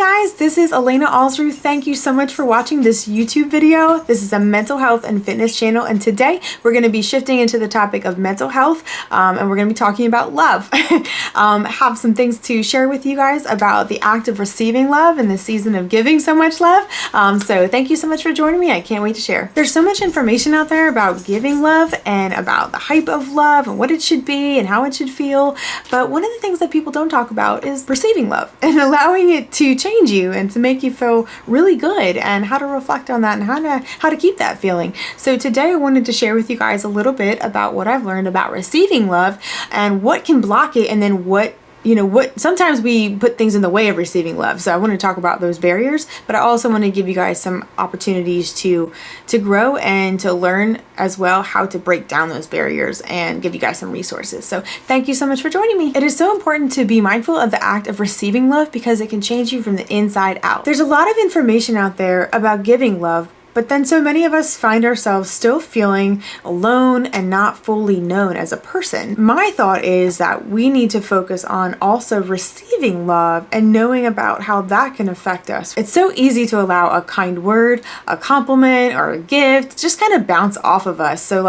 guys, this is Elena Allsruth. Thank you so much for watching this YouTube video. This is a mental health and fitness channel, and today we're going to be shifting into the topic of mental health, and we're going to be talking about love. Have some things to share with you guys about the act of receiving love and the season of giving so much love. So thank you so much for joining me. I can't wait to share. There's so much information out there about giving love and about the hype of love and what it should be and how it should feel, but one of the things that people don't talk about is receiving love and allowing it to change you and to make you feel really good, and how to reflect on that and how to keep that feeling. So today I wanted to share with you guys a little bit about what I've learned about receiving love and what can block it, and then what sometimes we put things in the way of receiving love. So I want to talk about those barriers, but I also want to give you guys some opportunities to grow and to learn as well how to break down those barriers and give you guys some resources. So thank you so much for joining me. It is so important to be mindful of the act of receiving love because it can change you from the inside out. There's a lot of information out there about giving love, but then so many of us find ourselves still feeling alone and not fully known as a person. My thought is that we need to focus on also receiving love and knowing about how that can affect us. It's so easy to allow a kind word, a compliment, or a gift just kind of bounce off of us. So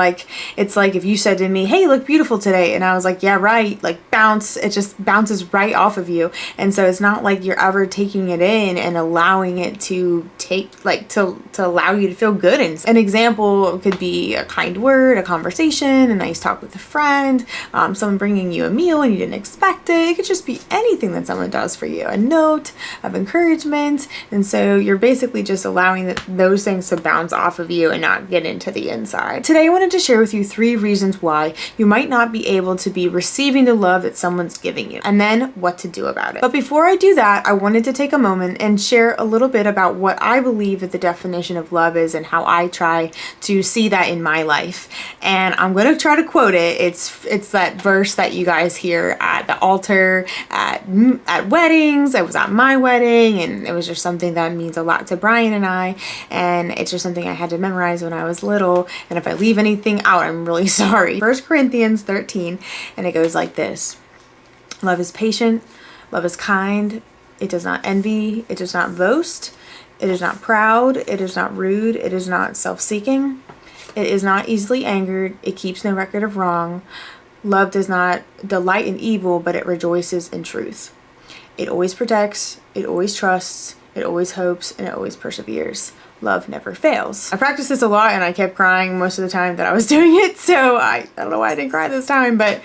it's like if you said to me, "Hey, you look beautiful today," and I was like, "Yeah, right," bounce, it just bounces right off of you. And so it's not like you're ever taking it in and allowing it to to allow you to feel good. And an example could be a kind word, a conversation, a nice talk with a friend, someone bringing you a meal and you didn't expect it. It could just be anything that someone does for you, a note of encouragement. And so you're basically just allowing those things to bounce off of you and not get into the inside. Today I wanted to share with you 3 reasons why you might not be able to be receiving the love that someone's giving you, and then what to do about it. But before I do that, I wanted to take a moment and share a little bit about what I believe that the definition of love is and how I try to see that in my life. And I'm going to try to quote it. It's that verse that you guys hear at the altar, at weddings. It was at my wedding, and it was just something that means a lot to Brian and I, and it's just something I had to memorize when I was little, and if I leave anything out, I'm really sorry. 1 Corinthians 13, and it goes like this: love is patient, love is kind, it does not envy, it does not boast, it is not proud, it is not rude, it is not self-seeking, it is not easily angered, it keeps no record of wrong. Love does not delight in evil, but it rejoices in truth. It always protects, it always trusts, it always hopes, and it always perseveres. Love never fails. I practiced this a lot and I kept crying most of the time that I was doing it, so I don't know why I didn't cry this time, but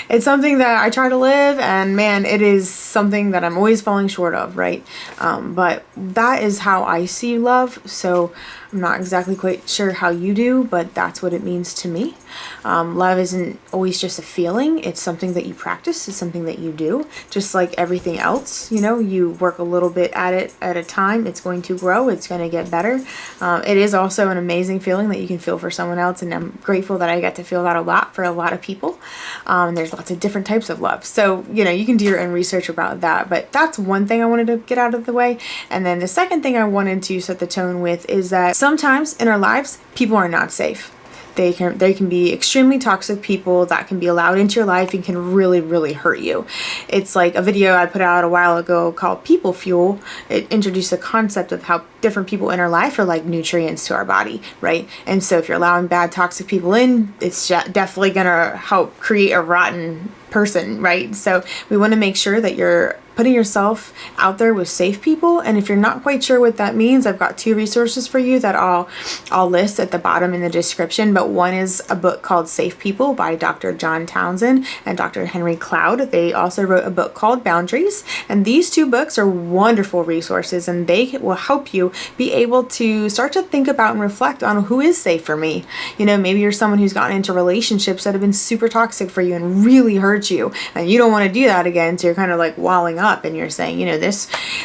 it's something that I try to live, and man, it is something that I'm always falling short of, right? But that is how I see love, so I'm not exactly quite sure how you do, but that's what it means to me. Love isn't always just a feeling, it's something that you practice, it's something that you do, just like everything else. You work a little bit at it at a time, it's going to grow, it's going to get better. It is also an amazing feeling that you can feel for someone else, and I'm grateful that I get to feel that a lot for a lot of people. There's lots of different types of love, so you can do your own research about that, but that's one thing I wanted to get out of the way. And then the second thing I wanted to set the tone with is that sometimes in our lives people are not safe. They can be extremely toxic people that can be allowed into your life and can really, really hurt you. It's like a video I put out a while ago called People Fuel. It introduced the concept of how different people in our life are like nutrients to our body, right? And so if you're allowing bad, toxic people in, it's definitely gonna help create a rotten person, right? So we want to make sure that you're putting yourself out there with safe people. And if you're not quite sure what that means, I've got 2 resources for you that I'll list at the bottom in the description. But one is a book called Safe People by Dr. John Townsend and Dr. Henry Cloud. They also wrote a book called Boundaries. And these 2 books are wonderful resources, and they will help you be able to start to think about and reflect on who is safe for me. Maybe you're someone who's gotten into relationships that have been super toxic for you and really hurt you, and you don't want to do that again. So you're kind of like walling up and you're saying,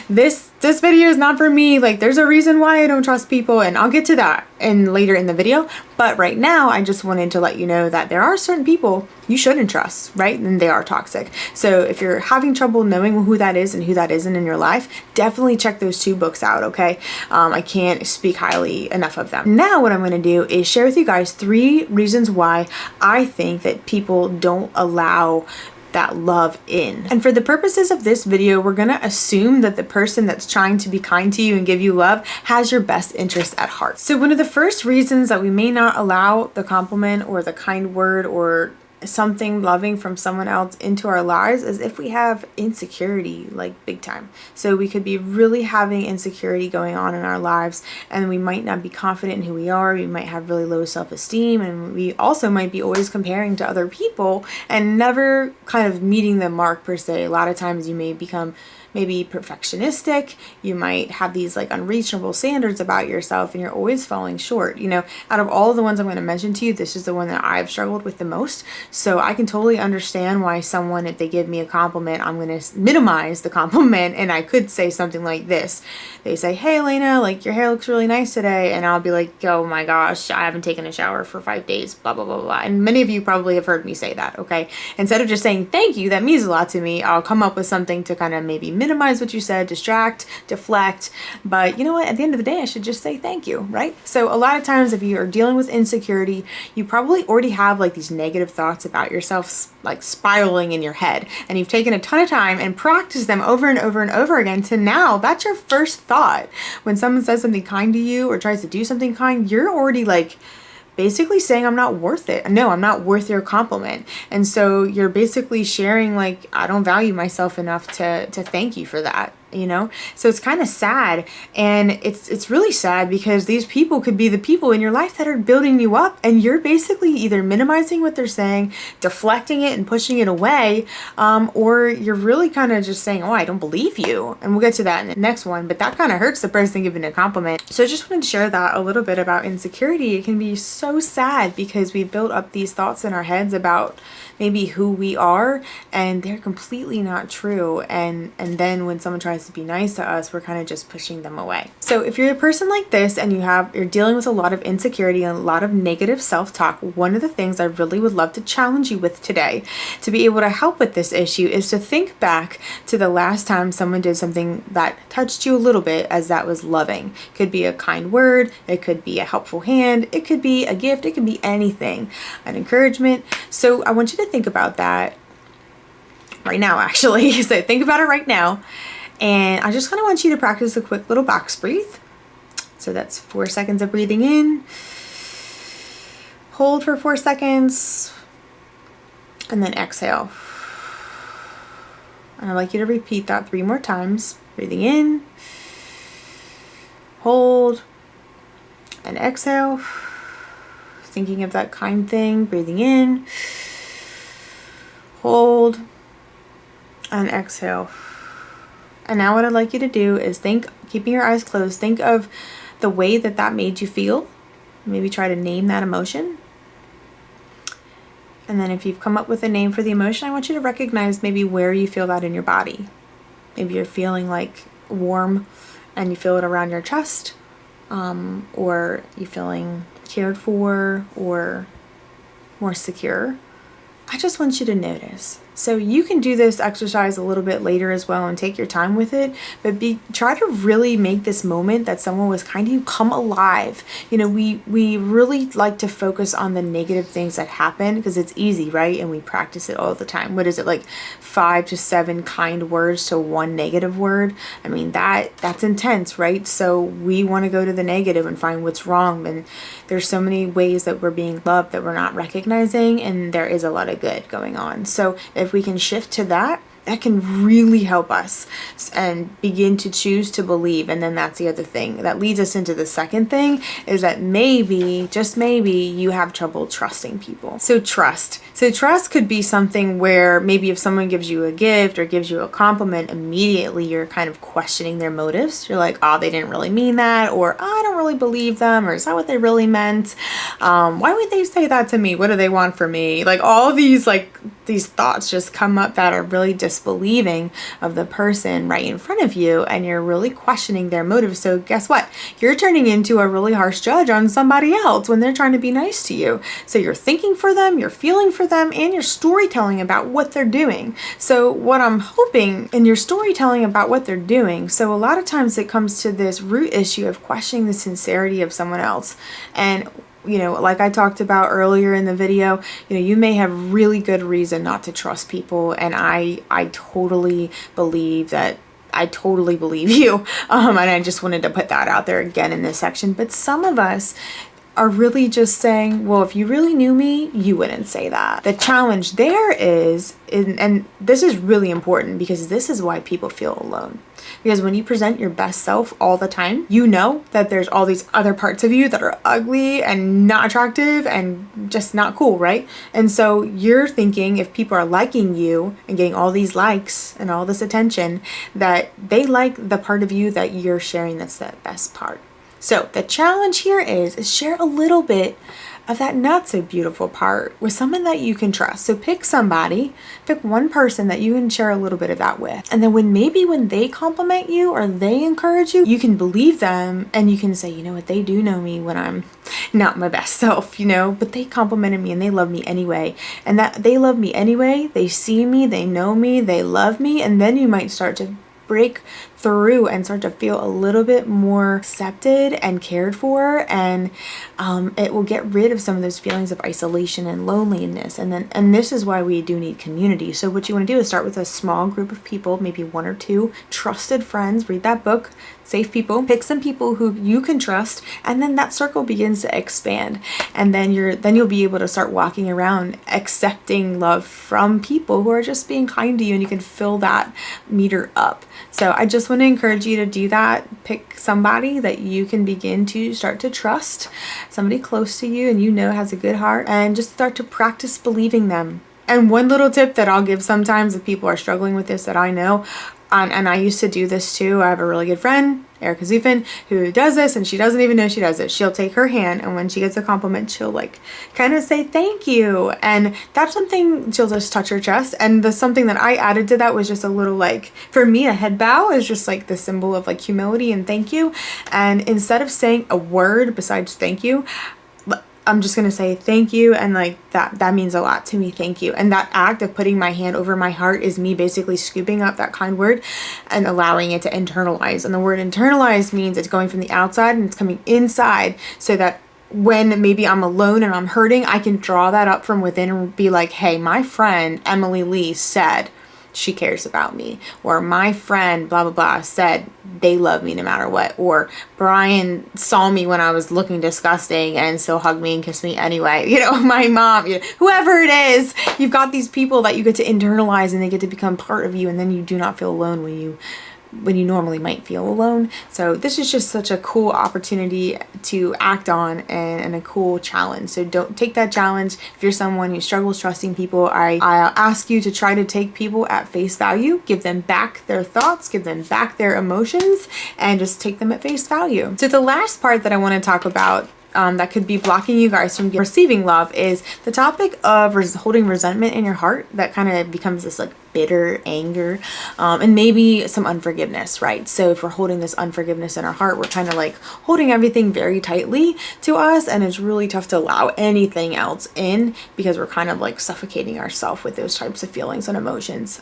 this video is not for me. There's a reason why I don't trust people, and I'll get to that later in the video. But right now, I just wanted to let you know that there are certain people you shouldn't trust, right? And they are toxic. So if you're having trouble knowing who that is and who that isn't in your life, definitely check those 2 books out, okay? I can't speak highly enough of them. Now what I'm going to do is share with you guys 3 reasons why I think that people don't allow that love in. And for the purposes of this video, we're gonna assume that the person that's trying to be kind to you and give you love has your best interest at heart. So one of the first reasons that we may not allow the compliment or the kind word or something loving from someone else into our lives is if we have insecurity, like big time. So we could be really having insecurity going on in our lives, and we might not be confident in who we are. We might have really low self-esteem, and we also might be always comparing to other people and never kind of meeting the mark per se. A lot of times you may become maybe perfectionistic. You might have these like unreachable standards about yourself, and you're always falling short. You know, out of all of the ones I'm going to mention to you, this is the one that I've struggled with the most. So I can totally understand why someone, if they give me a compliment, I'm going to minimize the compliment, and I could say something like this. They say, "Hey Elena, like your hair looks really nice today," and I'll be like, "Oh my gosh, I haven't taken a shower for 5 days, blah blah blah blah." And many of you probably have heard me say that. Okay, instead of just saying thank you, that means a lot to me, I'll come up with something to kind of maybe minimize what you said, distract, deflect. But you know what, at the end of the day, I should just say thank you, right? So a lot of times if you are dealing with insecurity, you probably already have like these negative thoughts about yourself like spiraling in your head, and you've taken a ton of time and practiced them over and over and over again to now that's your first thought. When someone says something kind to you or tries to do something kind, you're already like basically saying, "I'm not worth it. No, I'm not worth your compliment." And so you're basically sharing like, "I don't value myself enough to thank you for that." You know, so it's kind of sad, and it's really sad because these people could be the people in your life that are building you up, and you're basically either minimizing what they're saying, deflecting it and pushing it away, or you're really kind of just saying, "Oh, I don't believe you." And we'll get to that in the next one, but that kind of hurts the person giving a compliment. So I just wanted to share that a little bit about insecurity. It can be so sad because we built up these thoughts in our heads about maybe who we are, and they're completely not true. And then when someone tries to be nice to us, we're kind of just pushing them away. So if you're a person like this and you're dealing with a lot of insecurity and a lot of negative self-talk, one of the things I really would love to challenge you with today to be able to help with this issue is to think back to the last time someone did something that touched you a little bit, as that was loving. It could be a kind word, it could be a helpful hand, it could be a gift, it could be anything, an encouragement. So I want you to think about that right now, actually. So think about it right now. And I just kind of want you to practice a quick little box breathe. So that's 4 seconds of breathing in. Hold for 4 seconds. And then exhale. And I'd like you to repeat that 3 more times. Breathing in. Hold. And exhale. Thinking of that kind thing. Breathing in. Hold. And exhale. And now what I'd like you to do is think, keeping your eyes closed, think of the way that that made you feel. Maybe try to name that emotion. And then if you've come up with a name for the emotion, I want you to recognize maybe where you feel that in your body. Maybe you're feeling like warm and you feel it around your chest, or you're feeling cared for or more secure. I just want you to notice. So you can do this exercise a little bit later as well and take your time with it, but try to really make this moment that someone was kind to you come alive. You know, we really like to focus on the negative things that happen because it's easy, right? And we practice it all the time. What is it, like 5 to 7 kind words to 1 negative word? I mean, that's intense, right? So we want to go to the negative and find what's wrong. And there's so many ways that we're being loved that we're not recognizing, and there is a lot of good going on. So if we can shift to that can really help us and begin to choose to believe. And then that's the other thing that leads us into the second thing, is that maybe, just maybe, you have trouble trusting people. So trust could be something where maybe if someone gives you a gift or gives you a compliment, immediately you're kind of questioning their motives. You're like, "Oh, they didn't really mean that," or "I don't really believe them," or "Is that what they really meant? Why would they say that to me? What do they want from me?" Like all these thoughts just come up that are really disbelieving of the person right in front of you, and you're really questioning their motives. So guess what? You're turning into a really harsh judge on somebody else when they're trying to be nice to you. So you're thinking for them, you're feeling for them, and you're storytelling about what they're doing. So what I'm hoping in your storytelling about what they're doing, so a lot of times it comes to this root issue of questioning the sincerity of someone else. And you know, like I talked about earlier in the video, you know, you may have really good reason not to trust people, and I totally believe that. I totally believe you. And I just wanted to put that out there again in this section. But some of us are really just saying, well, if you really knew me, you wouldn't say that. The challenge there is, and this is really important because this is why people feel alone. Because when you present your best self all the time, you know that there's all these other parts of you that are ugly and not attractive and just not cool, right? And so you're thinking if people are liking you and getting all these likes and all this attention, that they like the part of you that you're sharing that's the best part. So the challenge here is share a little bit of that not so beautiful part with someone that you can trust. So pick one person that you can share a little bit of that with. And then when they compliment you or they encourage you, you can believe them and you can say, you know what, they do know me when I'm not my best self, you know, but they complimented me and they love me anyway. And that they love me anyway, they see me, they know me, they love me. And then you might start to break through and start to feel a little bit more accepted and cared for, and it will get rid of some of those feelings of isolation and loneliness. And this is why we do need community. So what you want to do is start with a small group of people, maybe 1 or 2 trusted friends. Read that book, Safe People. Pick some people who you can trust, and then that circle begins to expand. And then you'll be able to start walking around accepting love from people who are just being kind to you, and you can fill that meter up. So I just want to encourage you to do that. Pick somebody that you can begin to start to trust, somebody close to you and you know has a good heart, and just start to practice believing them. And one little tip that I'll give sometimes if people are struggling with this that I know, and I used to do this too. I have a really good friend, Erica Zufin, who does this, and she doesn't even know she does it. She'll take her hand, and when she gets a compliment, she'll like kind of say thank you. And that's something, she'll just touch her chest. And the something that I added to that was just a little, like, for me, a head bow is just like the symbol of like humility and thank you. And instead of saying a word besides thank you, I'm just gonna say thank you, and like that means a lot to me. Thank you. And that act of putting my hand over my heart is me basically scooping up that kind word and allowing it to internalize. And the word internalize means it's going from the outside and it's coming inside, so that when maybe I'm alone and I'm hurting, I can draw that up from within and be like, hey, my friend Emily Lee said she cares about me, or my friend blah blah blah said they love me no matter what, or Brian saw me when I was looking disgusting and still hugged me and kissed me anyway, you know, my mom, you know, whoever it is. You've got these people that you get to internalize and they get to become part of you, and then you do not feel alone when you normally might feel alone. So this is just such a cool opportunity to act on, and a cool challenge. So don't take that challenge. If you're someone who struggles trusting people, I'll ask you to try to take people at face value, give them back their thoughts, give them back their emotions, and just take them at face value. So the last part that I want to talk about that could be blocking you guys from receiving love is the topic of holding resentment in your heart that kind of becomes this like bitter anger, and maybe some unforgiveness, right? So if we're holding this unforgiveness in our heart, we're kind of like holding everything very tightly to us, and it's really tough to allow anything else in because we're kind of like suffocating ourselves with those types of feelings and emotions.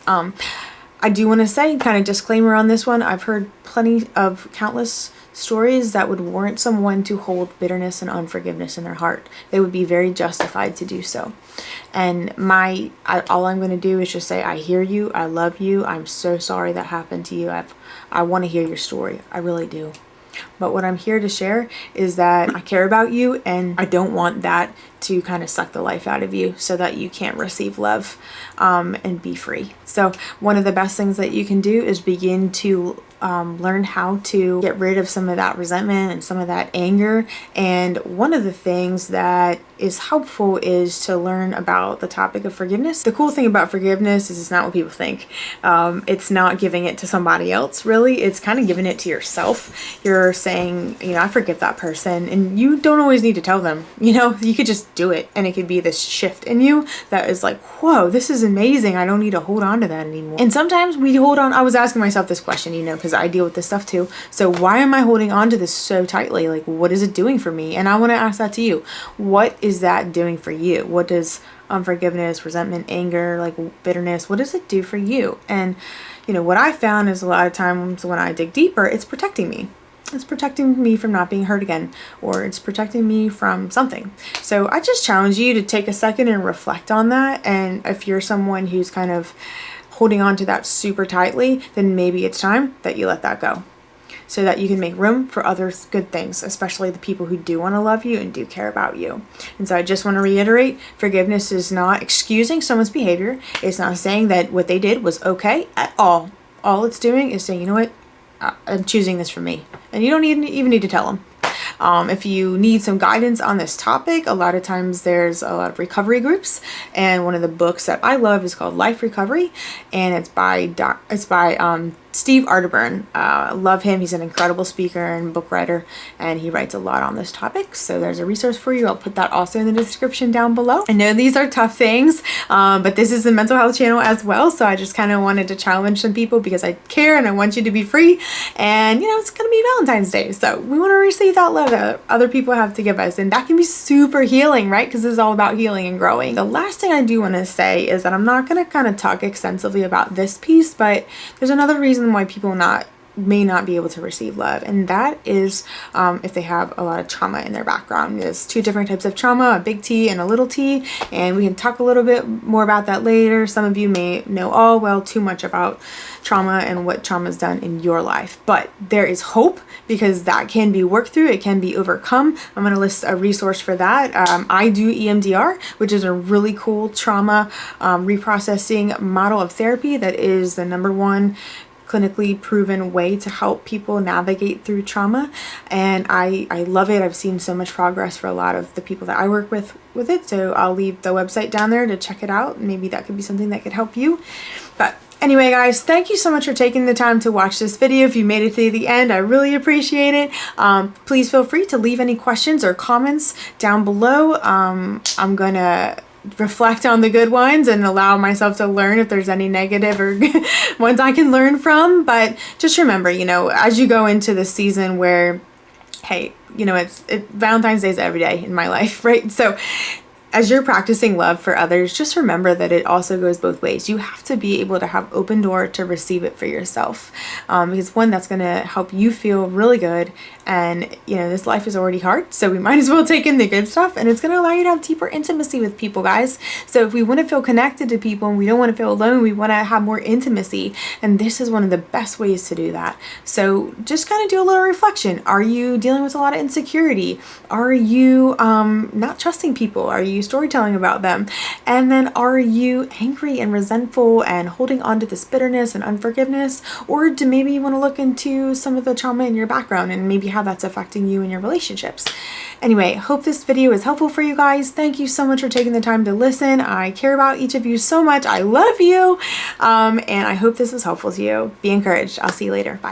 I do want to say, kind of disclaimer on this one, I've heard countless stories that would warrant someone to hold bitterness and unforgiveness in their heart. They would be very justified to do so. And all I'm going to do is just say, I hear you, I love you, I'm so sorry that happened to you. I want to hear your story. I really do. But what I'm here to share is that I care about you, and I don't want that to kind of suck the life out of you so that you can't receive love and be free. So one of the best things that you can do is begin to learn how to get rid of some of that resentment and some of that anger. And one of the things that is helpful is to learn about the topic of forgiveness. The cool thing about forgiveness is it's not what people think. It's not giving it to somebody else, really. It's kind of giving it to yourself. You're saying, you know, I forgive that person, and you don't always need to tell them, you know, you could just do it, and it could be this shift in you that is like, whoa, this is amazing. I don't need to hold on to that anymore. And sometimes we hold on. I was asking myself this question, you know, because I deal with this stuff too. So why am I holding on to this so tightly? Like, what is it doing for me? And I want to ask that to you. What is that doing for you? What does unforgiveness, resentment, anger, like bitterness, what does it do for you? And, you know, what I found is a lot of times when I dig deeper, it's protecting me. it's protecting me from not being hurt again, or it's protecting me from something. So I just challenge you to take a second and reflect on that. And if you're someone who's kind of holding on to that super tightly, then maybe it's time that you let that go, so that you can make room for other good things, especially the people who do want to love you and do care about you. And so I just want to reiterate, forgiveness is not excusing someone's behavior. It's not saying that what they did was okay at all. All it's doing is saying, you know what, I'm choosing this for me. And you don't even need to tell them. If you need some guidance on this topic, a lot of times there's a lot of recovery groups, and one of the books that I love is called Life Recovery, and it's by Steve Arterburn. Love him. He's an incredible speaker and book writer, and he writes a lot on this topic. So there's a resource for you. I'll put that also in the description down below. I know these are tough things, but this is a mental health channel as well. So I just kind of wanted to challenge some people because I care and I want you to be free. And you know, it's going to be Valentine's Day. So we want to receive that love that other people have to give us. And that can be super healing, right? Because this is all about healing and growing. The last thing I do want to say is that I'm not going to kind of talk extensively about this piece, but there's another reason why people may not be able to receive love, and that is if they have a lot of trauma in their background. There's two different types of trauma, a big T and a little t, and we can talk a little bit more about that later. Some of you may know all well too much about trauma and what trauma's done in your life, but there is hope because that can be worked through, it can be overcome. I'm going to list a resource for that. I do EMDR, which is a really cool trauma reprocessing model of therapy that is the #1 clinically proven way to help people navigate through trauma, and I love it. I've seen so much progress for a lot of the people that I work with it, so I'll leave the website down there to check it out. Maybe that could be something that could help you. But anyway, guys, thank you so much for taking the time to watch this video. If you made it to the end, I really appreciate it. Please feel free to leave any questions or comments down below. I'm gonna reflect on the good ones and allow myself to learn if there's any negative or ones I can learn from. But just remember, you know, as you go into the season where, hey, you know, Valentine's Day is every day in my life, right? So as you're practicing love for others, just remember that it also goes both ways. You have to be able to have open door to receive it for yourself, because one, that's going to help you feel really good. And you know, this life is already hard, so we might as well take in the good stuff, and it's going to allow you to have deeper intimacy with people, guys. So if we want to feel connected to people and we don't want to feel alone, we want to have more intimacy, and this is one of the best ways to do that. So just kind of do a little reflection. Are you dealing with a lot of insecurity? Are you not trusting people? Are you storytelling about them? And then are you angry and resentful and holding on to this bitterness and unforgiveness? Or do maybe you want to look into some of the trauma in your background and maybe how that's affecting you in your relationships? Anyway, hope this video is helpful for you guys. Thank you so much for taking the time to listen. I care about each of you so much. I love you. And I hope this was helpful to you. Be encouraged. I'll see you later. Bye.